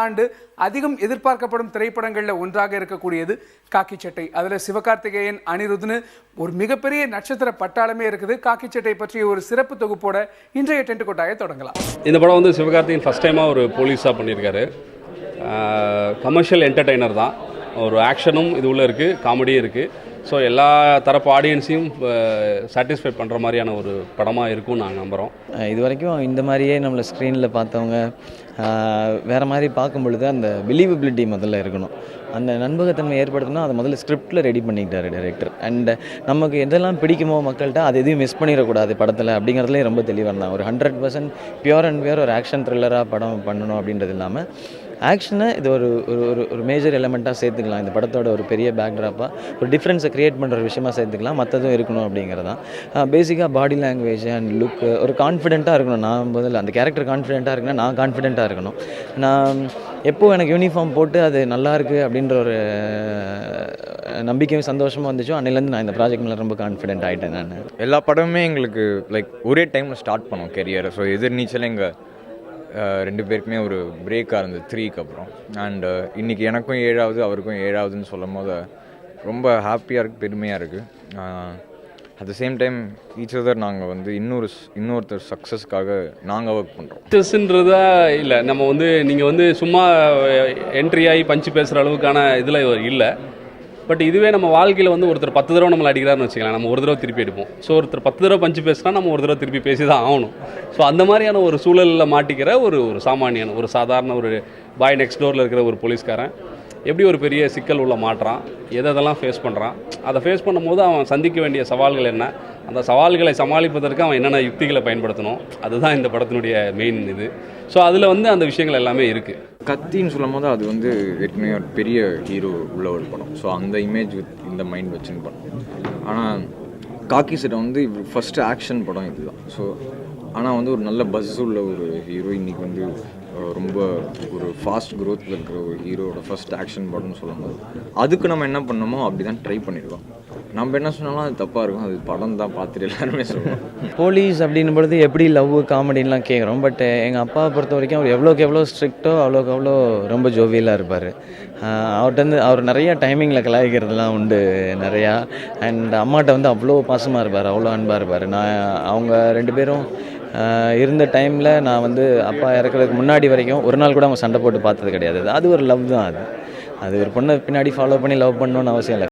ஆண்டு அதிகம் எதிர்பார்க்கப்படும் திரைப்படங்களில் ஒன்றாக இருக்கக்கூடியது காக்கி சட்டை. அதில் சிவகார்த்திகேயன், அனிருத்னு ஒரு மிகப்பெரிய நட்சத்திர பட்டாளமே இருக்குது. காக்கி சட்டை பற்றிய ஒரு சிறப்பு தொகுப்போட இன்றைய டென்ட் கொட்டாயை தொடங்கலாம். இந்த படம் வந்து சிவகார்த்திகேயன் ஃபஸ்ட் டைமாக ஒரு போலீஸாக பண்ணியிருக்காரு. கமர்ஷியல் என்டர்டெய்னர் தான். ஒரு ஆக்ஷனும் இது உள்ளே இருக்குது, காமெடியும் இருக்குது. ஸோ எல்லா தரப்பு ஆடியன்ஸையும் சாட்டிஸ்ஃபை பண்ணுற மாதிரியான ஒரு படமாக இருக்கும்னு நாங்கள் நம்புகிறோம். இது வரைக்கும் இந்த மாதிரியே நம்மளை ஸ்க்ரீனில் பார்த்தவங்க வேறு மாதிரி பார்க்கும் பொழுது அந்த பிலீவபிலிட்டி முதல்ல இருக்கணும். அந்த நண்பகத்தன்மை ஏற்படுத்தணும். அதை முதல்ல ஸ்கிரிப்டில் ரெடி பண்ணிக்கிட்டார் டைரக்டர். அண்ட் நமக்கு எதெல்லாம் பிடிக்குமோ மக்கள்கிட்ட அது எதையும் மிஸ் பண்ணிடக்கூடாது படத்தில் அப்படிங்கிறதுலேயே ரொம்ப தெளிவாக இருந்தாங்க. ஒரு 100% பியூர் அண்ட் பியூர் ஒரு ஆக்ஷன் த்ரில்லராக படம் பண்ணணும் அப்படின்றது இல்லாமல் ஆக்ஷனை இது ஒரு ஒரு ஒரு மேஜர் எலமெண்ட்டாக சேர்த்துக்கலாம். இந்த படத்தோட ஒரு பெரிய பேக்ட்ராப்பாக ஒரு டிஃப்ரென்ஸை க்ரியேட் பண்ணுற ஒரு விஷயமாக சேர்த்துக்கலாம். மற்றதும் இருக்கணும் அப்படிங்கிறது தான். பேசிக்காக பாடி லாங்குவேஜ் அண்ட் லுக்கு ஒரு கான்ஃபிடென்ட்டாக இருக்கணும். நான் முதல்ல அந்த கேரக்டர் கான்ஃபிடென்ட்டாக இருக்குன்னா நான் கான்ஃபிடென்ட்டாக இருக்கணும். நான் எப்போது எனக்கு யூனிஃபார்ம் போட்டு அது நல்லாயிருக்கு அப்படின்ற ஒரு நம்பிக்கையும் சந்தோஷமாக வந்துச்சோ அன்னிலேருந்து நான் இந்த ப்ராஜெக்ட் மேலே ரொம்ப கான்ஃபிடென்ட் ஆகிட்டேன். நான் எல்லா படமுமே எங்களுக்கு ஒரே டைமில் ஸ்டார்ட் பண்ணோம் கெரியர். ஸோ எதிர்நீச்சல் எங்கள் 2 பேருக்குமே ஒரு பிரேக்காக இருந்தது 3க்கு அப்புறம். அண்டு இன்றைக்கி எனக்கும் 7வது அவருக்கும் 7வதுன்னு சொல்லும் போது ரொம்ப ஹாப்பியாக இருக்குது, பெருமையாக இருக்குது. At the same time each other நாங்கள் வந்து இன்னொருத்தர் சக்ஸஸ்க்காக நாங்கள் ஒர்க் பண்ணுறோம். சக்ஸஸ்ன்றதா இல்லை, நம்ம வந்து நீங்கள் வந்து சும்மா என்ட்ரி ஆகி பஞ்சு பேசுகிற அளவுக்கான இதில் இல்லை. பட் இதுவே நம்ம வாழ்க்கையில் வந்து ஒருத்தர் 10 தடவை நம்மளை அடிக்கிறாருன்னு வச்சுக்கலாம், நம்ம ஒரு தடவை திருப்பி அடிப்போம். ஸோ ஒருத்தர் 10 தடவை பஞ்சு பேசினா நம்ம ஒரு தடவை திருப்பி பேசி தான் ஆகணும். ஸோ அந்த மாதிரியான ஒரு சூழலில் மாட்டிக்கிற ஒரு சாமானியன், ஒரு சாதாரண ஒரு பாய் நெக்ஸ்ட் டோரில் இருக்கிற ஒரு போலீஸ்காரன் எப்படி ஒரு பெரிய சிக்கல் உள்ள மாட்டுறான், எதெல்லாம் ஃபேஸ் பண்ணுறான், அதை ஃபேஸ் பண்ணும்போது அவன் சந்திக்க வேண்டிய சவால்கள் என்ன, அந்த சவால்களை சமாளிப்பதற்கு அவன் என்னென்ன யுக்திகளை பயன்படுத்தணும், அதுதான் இந்த படத்தினுடைய மெயின் இது. ஸோ அதில் வந்து அந்த விஷயங்கள் எல்லாமே இருக்குது. கத்தின்னு சொல்லும் போது அது வந்து ஏற்கனவே ஒரு பெரிய ஹீரோ உள்ள ஒரு படம். ஸோ அந்த இமேஜ் இந்த மைண்ட் வச்சுன்னு படம். ஆனால் காக்கி சட்டை வந்து ஃபஸ்ட்டு ஆக்ஷன் படம் இதுதான். ஸோ ஆனால் வந்து ஒரு நல்ல பஸ் உள்ள ஒரு ஹீரோ இன்றைக்கி வந்து ரொம்ப ஒரு ஃபாஸ்ட் க்ரோத்தில் இருக்கிற ஒரு ஹீரோட ஃபஸ்ட் ஆக்ஷன் படம்னு சொல்லும்போது அதுக்கு நம்ம என்ன பண்ணணுமோ அப்படி தான் ட்ரை பண்ணியிருக்கோம். நம்ம என்ன சொன்னாலும் அது தப்பாக இருக்கும், அது படம் தான் பார்த்துட்டு எல்லாருமே சொல்லுவோம். போலீஸ் அப்படின்னும் பொழுது எப்படி லவ் காமெடின்லாம் கேட்குறோம். பட் எங்கள் அப்பாவை பொறுத்த வரைக்கும் அவர் எவ்வளோக்கு எவ்வளோ ஸ்ட்ரிக்டோ அவ்வளோக்கு அவ்வளோ ரொம்ப ஜோவியலாக இருப்பார். அவர்கிட்ட அவர் நிறையா டைமிங்கில் கலாய்க்கிறதுலாம் உண்டு நிறையா. அண்ட் அம்மாட்ட வந்து அவ்வளோ பாசமாக இருப்பார், அவ்வளோ அன்பாக இருப்பார். நான் அவங்க 2 பேரும் இருந்த டைமில் நான் வந்து அப்பா இறக்குறதுக்கு முன்னாடி வரைக்கும் ஒரு நாள் கூட அவங்க சண்டை போட்டு பார்த்தது கிடையாது. அது ஒரு லவ் தான். அது ஒரு பொண்ணை பின்னாடி ஃபாலோ பண்ணி லவ் பண்ணணுன்னு அவசியம் இல்லை.